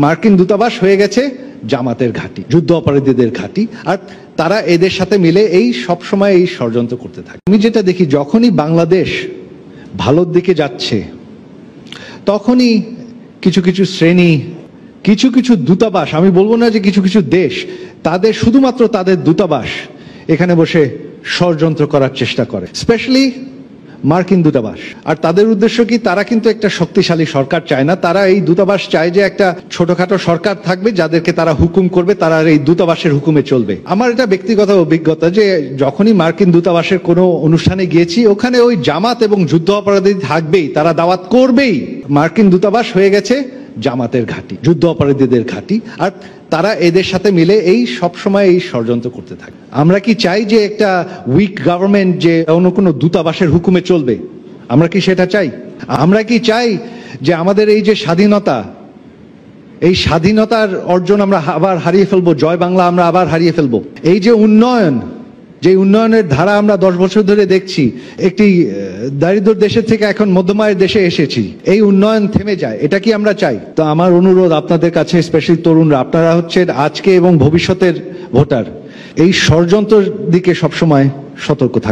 মার্কিন দূতাবাস হয়ে গেছে জামাতের ঘাঁটি, যুদ্ধ অপরাধীদের ঘাঁটি, আর তারা এদের সাথে মিলে এই সব সময় এই ষড়যন্ত্র করতে থাকে। আমি যেটা দেখি, যখনই বাংলাদেশ ভালোর দিকে যাচ্ছে তখনই কিছু কিছু শ্রেণী, কিছু কিছু দূতাবাস, আমি বলবো না যে কিছু কিছু দেশ, তাদের শুধুমাত্র তাদের দূতাবাস এখানে বসে ষড়যন্ত্র করার চেষ্টা করে, স্পেশালি মার্কিন দূতাবাস। আর তাদের উদ্দেশ্য কি? তারা কিন্তু একটা শক্তিশালী সরকার চায় না, তারা এই দূতাবাস চায় যে একটা ছোটখাটো সরকার থাকবে যাদেরকে তারা হুকুম করবে, তারা এই দূতাবাসের হুকুমে চলবে। আমার এটা ব্যক্তিগত অভিজ্ঞতা যে যখনই মার্কিন দূতাবাসের কোনো অনুষ্ঠানে গিয়েছি, ওখানে ওই জামাত এবং যুদ্ধ অপরাধী থাকবেই, তারা দাওয়াত করবেই। মার্কিন দূতাবাস হয়ে গেছে জামাতের ঘাঁটি, যুদ্ধ অপরাধীদের ঘাঁটি, আর তারা এদের সাথে মিলে এই সব সময় এই ষড়যন্ত্র করতে থাকে। আমরা কি চাই যে একটা উইক গভর্নমেন্ট যে অন্য কোনো দূতাবাসের হুকুমে চলবে? আমরা কি সেটা চাই? আমরা কি চাই যে আমাদের এই যে স্বাধীনতা, এই স্বাধীনতার অর্জন আমরা আবার হারিয়ে ফেলবো, জয় বাংলা আমরা আবার হারিয়ে ফেলবো? এই যে উন্নয়ন, যে উন্নয়নের ধারা আমরা 10 বছর ধরে দেখছি, একটি দারিদ্র দেশের থেকে এখন মধ্যমায়ের দেশে এসেছি, এই উন্নয়ন থেমে যায়, এটা কি আমরা চাই? তো আমার অনুরোধ আপনাদের কাছে, স্পেশালি তরুণরা, আপনারা হচ্ছেন আজকে এবং ভবিষ্যতের ভোটার, এই ষড়যন্ত্রের দিকে সবসময় সতর্ক থাকবেন।